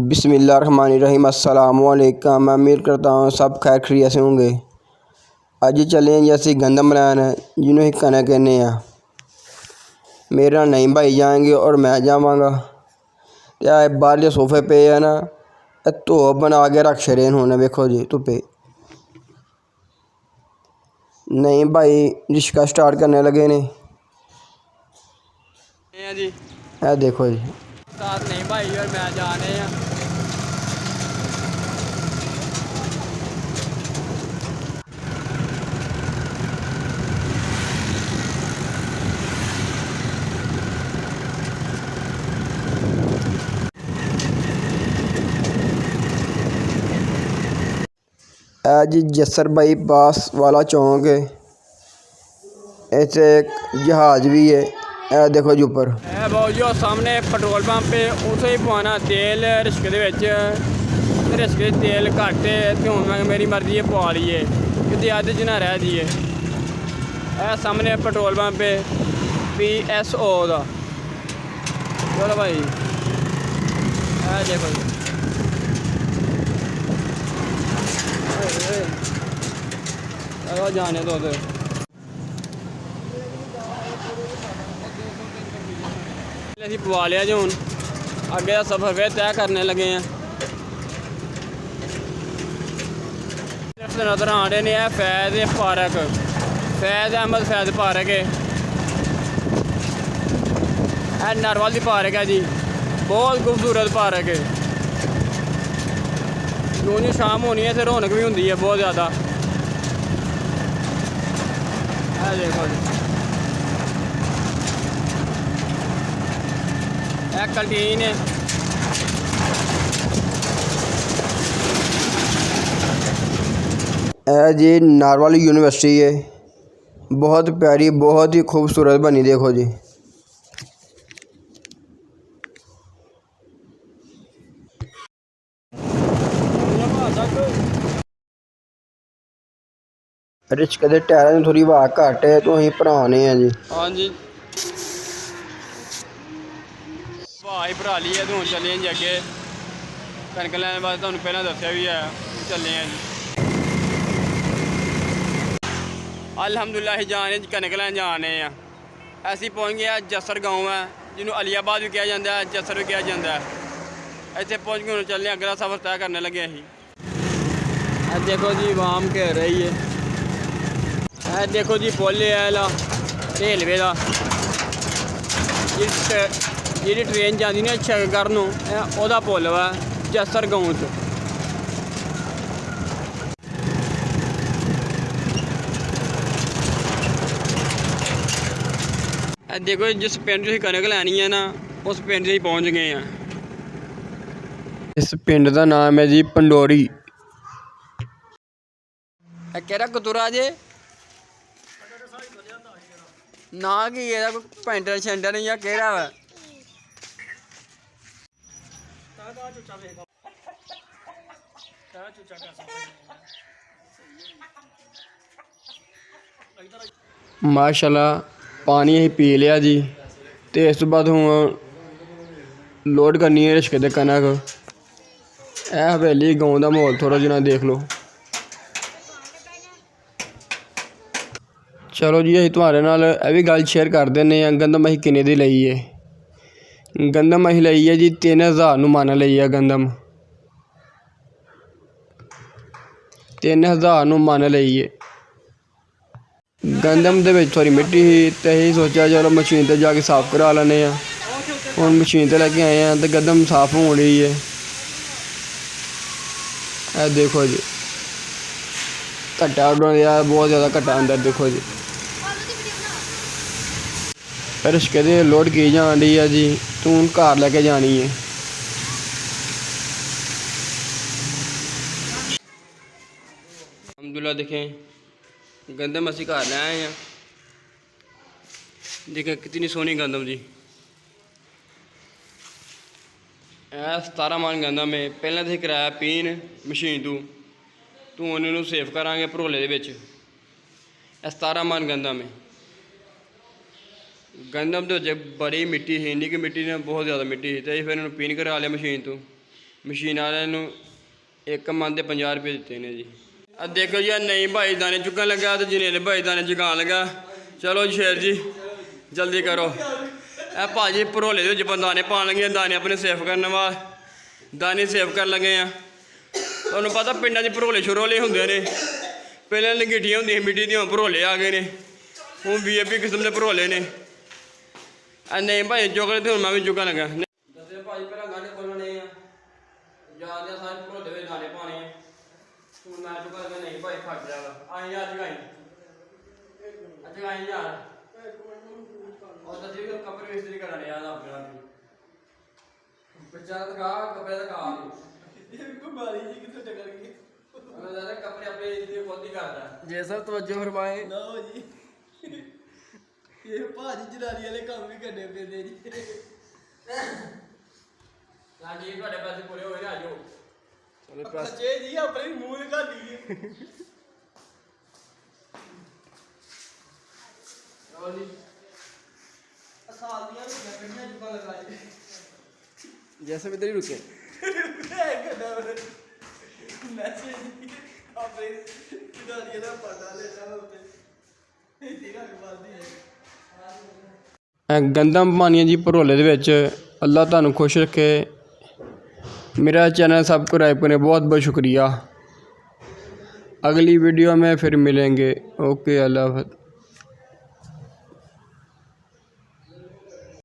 बिस्मिल्लाहिर्रहमानिर्रहीम। अस्सलामुअलैकुम। मैं उम्मीद करता हूँ सब खैर खैरियत से होंगे। अज चले जी असी गंदम बनाना जिन्हों ही कनक कहने। मेरा नहीं भाई जाएंगे और मैं जावांगा। तो बाहर जो सोफे पे है ना, धो बना के रख छड़े होने। वेखो जी धुप्पे। नहीं भाई रिश्का स्टार्ट करने लगे ने जी। देखो जी साथ नहीं भाई और मैं जाने हैं। जी जसर भाई पास वाला चौंक है। इसे एक जहाज भी है। देखो जी ऊपर बहुत जो सामने पेट्रोल पंप पे उसे ही पवाना तेल रिश्के दे विच। रिश्के तेल घट है तो हूँ मेरी मर्जी है पवा लीए कि अद्ध च ना रह जाइए। सामने पेट्रोल पंप पे PSO का। चलो भाई देखो जी जाने दो उधर। ਅਸੀਂ ਪਵਾ ਲਿਆ ਜੀ। ਹੁਣ ਅੱਗੇ ਦਾ ਸਫ਼ਰ ਫਿਰ ਤੈਅ ਕਰਨੇ ਲੱਗੇ ਆ। ਨਜ਼ਰ ਆ ਰਹੇ ਨੇ ਇਹ ਫੈਜ਼ ਪਾਰਕ, ਫੈਜ਼ ਅਹਿਮਦ ਫੈਜ਼ ਪਾਰਕ ਹੈ। ਇਹ ਨਰਵਲ ਦੀ ਪਾਰਕ ਹੈ ਜੀ। ਬਹੁਤ ਖੂਬਸੂਰਤ ਪਾਰਕ ਹੈ। ਜਿਉਂ ਜਿਉਂ ਸ਼ਾਮ ਹੋਣੀ ਹੈ ਤੇ ਰੌਣਕ ਵੀ ਹੁੰਦੀ ਹੈ ਬਹੁਤ ਜ਼ਿਆਦਾ। ਇਹ ਦੇਖੋ ਜੀ कैंटीन है। जी नारवाल यूनिवर्सिटी है। बहुत प्यारी बहुत ही खूबसूरत बनी। देखो जी रिश्के के टायरों में थोड़ी हवा घट है तो अं भराने हैं जी। हाँ जी भाई भरा ली है। तो हूँ चले जी अगे कनक लैने बाद तुहानूं पहलां दस्सिया भी है। चले हैं जी अल्हम्दुलिल्लाह जाने कनक लैन जाने हैं। असीं पहुँच गए जसर गाँव है जिन्हों अलीयाबाद भी कहा जाता है, जसर भी कहा जाता है। इत्थे पहुँच के हूँ चलने अगला सफ़र तय करने लगे असीं। देखो जी आवाम घेर रही है। देखो जी पुल है रेलवे का। जी ट्रेन जाती ना शक्कर नूं ओहदा पुल वा जसर गाँव च। देखो जिस पिंड तुसीं कनक लैनी है ना उस पिंड से पहुँच गए हैं। इस पिंड का नाम है जी पंडोरी। केड़ा कतूरा जे ना कि एह्दा कोई पेंटर शेंटर जां केह्ड़ा वा। माशाल्लाह पानी असीं पी लिया जी। तो इस तो बाद हूँ लोड करनी है रिश्के ते कनक। हवेली गाँव का माहौल थोड़ा जिना देख लो। चलो जी असीं तुहाडे नाल यह भी गल शेयर कर देने गंदम असीं किन्ने दी लई है। गंदम असीं लई है जी 3000 नूं मन लई है। गंदम 3000 नूं मन लई है। गंदम दे विच थोड़ी मिट्टी ही ते असीं सोचा चलो मशीन ते जाके साफ करा लैने आ। हुण मशीन ते लैके आए हैं तो गंदम साफ हो रही है। यह देखो जी घट्टा बहुत ज़्यादा घट्टा अंदर। देखो जी रिश्के दे लोड की जान डी है जी। तू हूँ घर लैके जानी है। अल्हम्दुलिल्लाह देखें गंदम असीं घर लै आए हैं। देखें कितनी सोहनी गंदम जी। 17 मन गंदम है। पहले तो कराया पीन मशीन तू उन्होंने सेफ करांगे भरोले दे विच। 17 मन गंदम है। गंदम दे बड़ी मिट्टी थी। इन्नी कि मिट्टी ने बहुत ज़्यादा मिट्टी थी। तो फिर उन्होंने पीन करा लिया मशीन तो ਮਸ਼ੀਨ ਵਾਲਿਆਂ ਨੂੰ ਇੱਕ ਮਨ ਦੇ 50 ਰੁਪਏ ਦਿੱਤੇ ਨੇ ਜੀ। ਆ ਦੇਖੋ ਜੀ, ਨਹੀਂ ਭਾਈ ਦਾਣੇ ਚੁੱਕਣ ਲੱਗਾ ਤੇ ਜਨੇਲ ਭਾਈ ਦਾਣੇ ਚੁਕਾਉਣ ਲੱਗਾ। ਚਲੋ ਜੀ ਸ਼ੇਰ ਜੀ ਜਲਦੀ ਕਰੋ। ਇਹ ਭਾਜੀ ਭਰੋਲੇ ਦੇ ਵਿੱਚ ਦਾਣੇ ਪਾਉਣ ਲੱਗੇ, ਦਾਣੇ ਆਪਣੇ ਸੇਫ ਕਰਨ ਵਾਸਤੇ ਦਾਣੇ ਸੇਫ ਕਰਨ ਲੱਗੇ ਆ। ਤੁਹਾਨੂੰ ਪਤਾ ਪਿੰਡਾਂ 'ਚ ਭਰੋਲੇ ਸ਼ਰੋਲੇ ਹੁੰਦੇ ਨੇ, ਪਹਿਲਾਂ ਲੰਗੀਟੀਆਂ ਹੁੰਦੀਆਂ ਮਿੱਟੀ ਦੀਆਂ, ਭਰੋਲੇ ਆ ਗਏ ਨੇ, ਹੁਣ VIP ਕਿਸਮ ਦੇ ਭਰੋਲੇ ਨੇ। ਨਹੀਂ ਭਾਈ ਚੁੱਕ ਤੇ ਹੁਣ ਮੈਂ ਵੀ ਚੁੱਕਣ ਲੱਗਾ। ਦੱਸੇ ਭਾਜੀ ਪਹਿਲਾਂ ਗਾਣੇ ਖੋਲਣੇ ਆ, ਜਾਂਦੇ ਸਾਰੇ ਭਰੋਲੇ ਵਿੱਚ ਦਾਣੇ ਪਾਉਣੇ ਆ। ਹੁਣ ਮੈਂ ਚੁੱਕਾ ਲੱਗਾ। ਨਹੀਂ ਭਾਈ ਫਟ ਜਾਗਾ। ਆਈ ਯਾਰ ਜਗਾਈ ਯਾਰ और दसी भी कपड़े इस्त्री करने यार अपने बेचारा दिखा कपड़े दिखा को बारी जी कितने टकर गई मैं ज्यादा कपड़े अपने इस्त्री खुद ही करता है। जी सर तवज्जो फरमाएं। ना हो जी ये भाजी जनानी वाले काम भी करने पैंदे जी। हां जी ਤੁਹਾਡੇ ਪੈਸੇ ਪੂਰੇ ਹੋਏ ਨੇ, ਆਜੋ चलो प्रेस सच्चे जी अपने मुंह दिखा दिए। और जी साल दियां रुपया कढ़ियां चुका लगा जी। जैसे इधर ही रुके। मैसेज अपने जनानी का पता लेना होते तेरा बात ही है। ਗੰਦਮ ਪਾਣੀਆਂ ਜੀ ਭਰੋਲੇ ਦੇ ਵਿੱਚ। ਅੱਲਾ ਤੁਹਾਨੂੰ ਖੁਸ਼ ਰੱਖੇ। मेरा चैनल सब्सक्राइब करें। बहुत बहुत शुक्रिया। अगली वीडियो में फिर मिलेंगे। ओके अल्लाह हाफ़िज़।